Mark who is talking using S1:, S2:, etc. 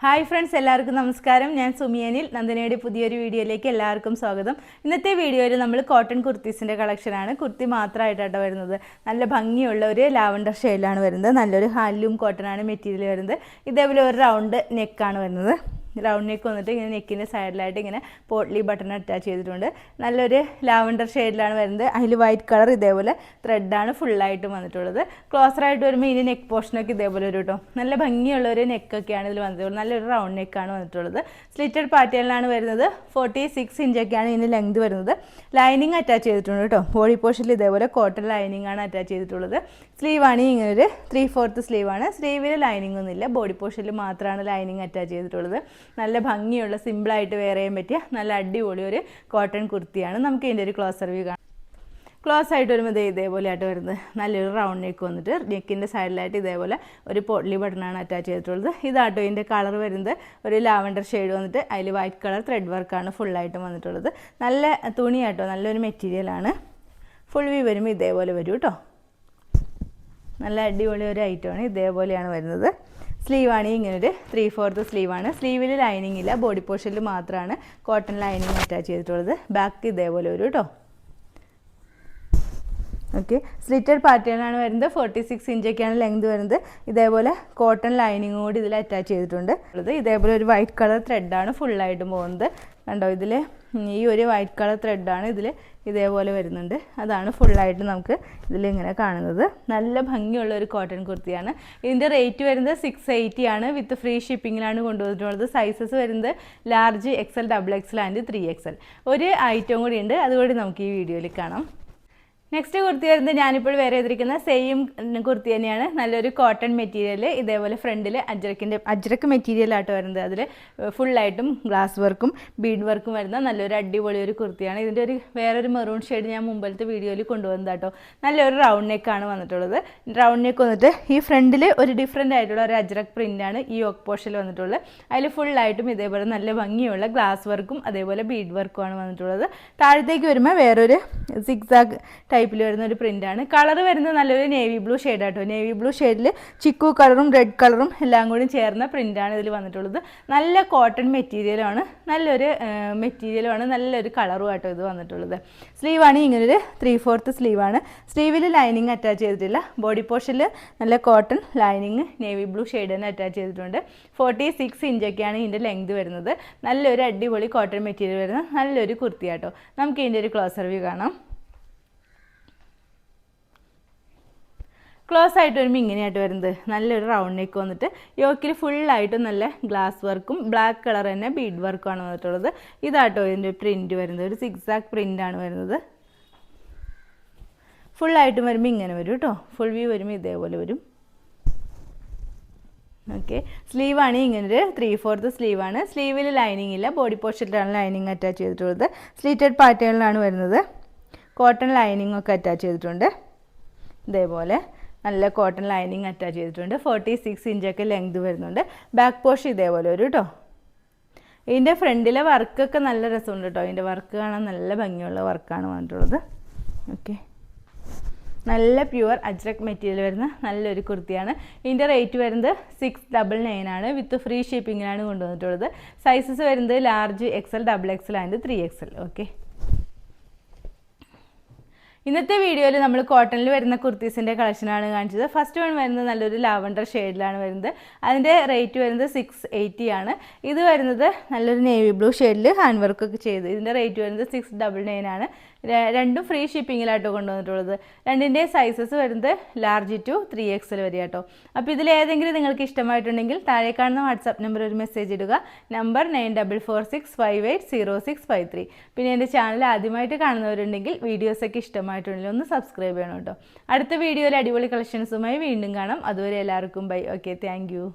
S1: Hi friends, എല്ലാവർക്കും നമസ്കാരം. ഞാൻ സുമിയനിൽ നന്ദനയുടെ പുതിയൊരു വീഡിയോയിലേക്ക് എല്ലാവർക്കും സ്വാഗതം. ഇന്നത്തെ വീഡിയോയിൽ നമ്മൾ കോട്ടൺ കുർത്തീസിൻ്റെ കളക്ഷനാണ്. കുർത്തി മാത്രമായിട്ടാണ് വരുന്നത്. നല്ല ഭംഗിയുള്ള ഒരു ലാവൻഡർ ഷെയ്ഡിലാണ് വരുന്നത്. നല്ലൊരു ഹാൻഡ്ലൂം കോട്ടനാണ് മെറ്റീരിയൽ വരുന്നത്. ഇതേപോലെ ഒരു റൗണ്ട് നെക്കാണ് വരുന്നത്. റൗണ്ട് നെക്ക് വന്നിട്ട് ഇങ്ങനെ നെക്കിൻ്റെ സൈഡിലായിട്ട് ഇങ്ങനെ പോട്ട്ലി ബട്ടൺ അറ്റാച്ച് ചെയ്തിട്ടുണ്ട്. നല്ലൊരു ലാവൻഡർ ഷെയ്ഡിലാണ് വരുന്നത്. അതിൽ വൈറ്റ് കളർ ഇതേപോലെ ത്രെഡാണ് ഫുള്ളായിട്ട് വന്നിട്ടുള്ളത്. ക്ലോസറായിട്ട് വരുമ്പോൾ ഇതിൻ്റെ നെക്ക് പോർഷനൊക്കെ ഇതേപോലെ ഒരു കേട്ടോ നല്ല ഭംഗിയുള്ളൊരു നെക്കൊക്കെയാണ് ഇതിൽ വന്നിട്ടുള്ളത്. നല്ലൊരു റൗണ്ട് നെക്കാണ് വന്നിട്ടുള്ളത്. സ്ലിറ്റഡ് പാറ്റേണിലാണ് വരുന്നത്. 46 ഇഞ്ചൊക്കെയാണ് ഇതിന് ലെങ്ത് വരുന്നത്. ലൈനിങ് അറ്റാച്ച് ചെയ്തിട്ടുണ്ട് കേട്ടോ. ബോഡി പോർഷനിൽ ഇതേപോലെ കോട്ടൺ ലൈനിങ് ആണ് അറ്റാച്ച് ചെയ്തിട്ടുള്ളത്. സ്ലീവാണ് ഇങ്ങനെ ഒരു 3/4 സ്ലീവാണ്. സ്ലീവിൽ ലൈനിങ് ഒന്നുമില്ല, ബോഡി പോർഷനിൽ മാത്രമാണ് ലൈനിങ് അറ്റാച്ച് ചെയ്തിട്ടുള്ളത്. നല്ല ഭംഗിയുള്ള സിമ്പിളായിട്ട് വെയർ ചെയ്യാൻ പറ്റിയ നല്ല അടിപൊളി ഒരു കോട്ടൺ കുർത്തിയാണ്. നമുക്ക് ഇതിൻ്റെ ഒരു ക്ലോസർ വ്യൂ കാണാം. ക്ലോസ് ആയിട്ട് വരുമ്പോൾ ഇതേപോലെ ആയിട്ട് വരുന്നത്. നല്ലൊരു റൗണ്ട് നെക്ക് വന്നിട്ട് നെക്കിൻ്റെ സൈഡിലായിട്ട് ഇതേപോലെ ഒരു പോട്ട്ലി ബട്ടണാണ് അറ്റാച്ച് ചെയ്തിട്ടുള്ളത്. ഇതാട്ടോ ഇതിൻ്റെ കളർ വരുന്നത് ഒരു ലാവൻഡർ ഷെയ്ഡ് വന്നിട്ട് അതിൽ വൈറ്റ് കളർ ത്രെഡ് വർക്കാണ് ഫുള്ളായിട്ട് വന്നിട്ടുള്ളത്. നല്ല തുണിയാട്ടോ, നല്ലൊരു മെറ്റീരിയലാണ്. ഫുൾ വ്യൂ വരുമ്പോൾ ഇതേപോലെ വരും കേട്ടോ. നല്ല അടിപൊളി ഒരു ഐറ്റമാണ്. ഇതേപോലെയാണ് വരുന്നത്. സ്ലീവാണ് ഇങ്ങനൊരു 3/4 സ്ലീവാണ്. സ്ലീവിൽ ലൈനിങ് ഇല്ല, ബോഡി പോർഷനിൽ മാത്രമാണ് കോട്ടൺ ലൈനിങ് അറ്റാച്ച് ചെയ്തിട്ടുള്ളത്. ബാക്ക് ഇതേപോലെ വരും കേട്ടോ. ഓക്കെ, സ്ലിറ്റഡ് പാറ്റേണാണ് വരുന്നത്. 46 ഇഞ്ചൊക്കെയാണ് ലെങ്ത് വരുന്നത്. ഇതേപോലെ കോട്ടൺ ലൈനിങ് കൂടി ഇതിൽ അറ്റാച്ച് ചെയ്തിട്ടുണ്ട്. ഇതേപോലെ ഒരു വൈറ്റ് കളർ ത്രെഡാണ് ഫുള്ളായിട്ടും പോകുന്നത്. കണ്ടോ, ഇതിൽ ഈ ഒരു വൈറ്റ് കളർ ത്രെഡാണ് ഇതിൽ ഇതേപോലെ വരുന്നുണ്ട്. അതാണ് ഫുള്ളായിട്ട് നമുക്ക് ഇതിലിങ്ങനെ കാണുന്നത്. നല്ല ഭംഗിയുള്ള ഒരു കോട്ടൺ കുർത്തിയാണ്. ഇതിൻ്റെ റേറ്റ് വരുന്നത് 680 ആണ്. വിത്ത് ഫ്രീ ഷിപ്പിങ്ങിലാണ് കൊണ്ടുവന്നിട്ടുള്ളത്. സൈസസ് വരുന്നത് large, XL, XXL and 3XL. ഒരു ഐറ്റം കൂടി ഉണ്ട്, അതുകൂടി നമുക്ക് ഈ വീഡിയോയിൽ കാണാം. നെക്സ്റ്റ് കുർത്തി വരുന്നത് ഞാനിപ്പോൾ വേറെ ചെയ്തിരിക്കുന്ന സെയിം കുർത്തി തന്നെയാണ്. നല്ലൊരു കോട്ടൺ മെറ്റീരിയൽ. ഇതേപോലെ ഫ്രണ്ടിൽ അജ്രക്ക് മെറ്റീരിയലായിട്ട് വരുന്നത്. അതിൽ ഫുള്ളായിട്ടും ഗ്ലാസ് വർക്കും ബീഡ് വർക്കും വരുന്ന നല്ലൊരു അടിപൊളി ഒരു കുർത്തിയാണ്. ഇതിൻ്റെ ഒരു വേറൊരു മെറൂൺ ഷെയ്ഡ് ഞാൻ മുമ്പത്തെ വീഡിയോയിൽ കൊണ്ടുവന്നത് കേട്ടോ. നല്ലൊരു റൗണ്ട് നെക്കാണ് വന്നിട്ടുള്ളത്. റൗണ്ട് നെക്ക് വന്നിട്ട് ഈ ഫ്രണ്ടിൽ ഒരു ഡിഫറെൻ്റ് ആയിട്ടുള്ള ഒരു അജ്രക്ക് പ്രിൻ്റാണ് ഈ യോക്ക് പോർഷനിൽ വന്നിട്ടുള്ളത്. അതിൽ ഫുള്ളായിട്ടും ഇതേപോലെ നല്ല ഭംഗിയുള്ള ഗ്ലാസ് വർക്കും അതേപോലെ ബീഡ് വർക്കുമാണ് വന്നിട്ടുള്ളത്. താഴത്തേക്ക് വരുമ്പോൾ വേറൊരു സിക്സാഗ് ടൈപ്പിൽ വരുന്ന ഒരു പ്രിൻ്റാണ്. കളർ വരുന്നത് നല്ലൊരു നേവി ബ്ലൂ ഷെയ്ഡാട്ടോ. നേവി ബ്ലൂ ഷെയ്ഡിൽ ചിക്കു കളറും റെഡ് കളറും എല്ലാം കൂടി ചേർന്ന പ്രിൻ്റാണ് ഇതിൽ വന്നിട്ടുള്ളത്. നല്ല കോട്ടൺ മെറ്റീരിയലാണ്, നല്ലൊരു കളറും ആട്ടോ ഇത് വന്നിട്ടുള്ളത്. സ്ലീവാണ് ഇങ്ങനൊരു 3/4 സ്ലീവാണ്. സ്ലീവിൽ ലൈനിങ് അറ്റാച്ച് ചെയ്തിട്ടില്ല. ബോഡി പോർഷനിൽ നല്ല cotton lining navy blue shade തന്നെ അറ്റാച്ച് ചെയ്തിട്ടുണ്ട്. 46 ഇഞ്ചൊക്കെയാണ് ഇതിൻ്റെ ലെങ്ത് വരുന്നത്. നല്ലൊരു അടിപൊളി കോട്ടൺ മെറ്റീരിയൽ വരുന്ന നല്ലൊരു കുർത്തിയാട്ടോ. നമുക്ക് ഇതിൻ്റെ ഒരു ക്ലോസർ വ്യൂ കാണാം. ക്ലോസ് ആയിട്ട് വരുമ്പോൾ ഇങ്ങനെയായിട്ട് വരുന്നത്. നല്ലൊരു റൗണ്ട് നെക്ക് വന്നിട്ട് യോക്കിൽ ഫുള്ളായിട്ടും നല്ല ഗ്ലാസ് വർക്കും ബ്ലാക്ക് കളർ തന്നെ ബീഡ് വർക്കുമാണ് വന്നിട്ടുള്ളത്. ഇതാട്ടോ ഇതിൻ്റെ പ്രിൻറ്റ് വരുന്നത്. ഒരു സിക്സാക്ക് പ്രിൻ്റാണ് വരുന്നത്. ഫുള്ളായിട്ടും വരുമ്പോൾ ഇങ്ങനെ വരും കേട്ടോ. ഫുൾ വ്യൂ വരുമ്പോൾ ഇതേപോലെ വരും. ഓക്കെ, സ്ലീവാണ് ഇങ്ങനൊരു 3/4 സ്ലീവാണ്. സ്ലീവിൽ ലൈനിങ് ഇല്ല, ബോഡി പോർഷനിലാണ് ലൈനിങ് അറ്റാച്ച് ചെയ്തിട്ടുള്ളത്. സ്ലിറ്റഡ് പാറ്റേണിലാണ് വരുന്നത്. കോട്ടൺ ലൈനിങ് ഒക്കെ അറ്റാച്ച് ചെയ്തിട്ടുണ്ട്. ഇതേപോലെ നല്ല കോട്ടൺ ലൈനിങ് അറ്റാച്ച് ചെയ്തിട്ടുണ്ട്. 46 ഇഞ്ചൊക്കെ ലെങ്ത് വരുന്നുണ്ട്. ബാക്ക് പോർഷൻ ഇതേപോലെ വരും കേട്ടോ. ഇതിൻ്റെ ഫ്രണ്ടിലെ വർക്കൊക്കെ നല്ല രസമുണ്ട് കേട്ടോ. ഇതിൻ്റെ വർക്ക് കാണാൻ നല്ല ഭംഗിയുള്ള വർക്കാണ് വന്നിട്ടുള്ളത്. ഓക്കെ, നല്ല പ്യുവർ അജ്രക് മെറ്റീരിയൽ വരുന്ന നല്ലൊരു കുർത്തിയാണ്. ഇതിൻ്റെ റേറ്റ് വരുന്നത് 699 ആണ്. വിത്ത് ഫ്രീ ഷിപ്പിങ്ങിനാണ് കൊണ്ടുവന്നിട്ടുള്ളത്. സൈസസ് വരുന്നത് large, XL, XXL and 3XL. Okay, ഇന്നത്തെ വീഡിയോയിൽ നമ്മൾ കോട്ടണിൽ വരുന്ന കുർത്തീസിൻ്റെ കളക്ഷനാണ് കാണിച്ചത്. ഫസ്റ്റ് വൺ വരുന്നത് നല്ലൊരു ലാവൻഡർ ഷെയ്ഡിലാണ് വരുന്നത്. അതിൻ്റെ റേറ്റ് വരുന്നത് 680 ആണ്. ഇത് വരുന്നത് നല്ലൊരു നേവി ബ്ലൂ ഷെയ്ഡിൽ ഹാൻഡ് വർക്കൊക്കെ ചെയ്ത്. ഇതിൻ്റെ റേറ്റ് വരുന്നത് 699 ആണ്. രണ്ടും ഫ്രീ ഷിപ്പിങ്ങിലാട്ടോ കൊണ്ടുവന്നിട്ടുള്ളത്. രണ്ടിൻ്റെ സൈസസ് വരുന്നത് ലാർജ് ടു 3XL വരെ കേട്ടോ. അപ്പോൾ ഇതിലേതെങ്കിലും നിങ്ങൾക്ക് ഇഷ്ടമായിട്ടുണ്ടെങ്കിൽ താഴെ കാണുന്ന വാട്സാപ്പ് നമ്പർ ഒരു മെസ്സേജ് ഇടുക. നമ്പർ 9446580653. പിന്നെ എൻ്റെ ചാനൽ ആദ്യമായിട്ട് കാണുന്നവരുണ്ടെങ്കിൽ വീഡിയോസൊക്കെ ഇഷ്ടമായിട്ടുണ്ടെങ്കിൽ ഒന്ന് സബ്സ്ക്രൈബ് ചെയ്യണം കേട്ടോ. അടുത്ത വീഡിയോയിൽ അടിപൊളി കളക്ഷൻസുമായി വീണ്ടും കാണാം. അതുവരെ എല്ലാവർക്കും ബൈ. Okay, thank you.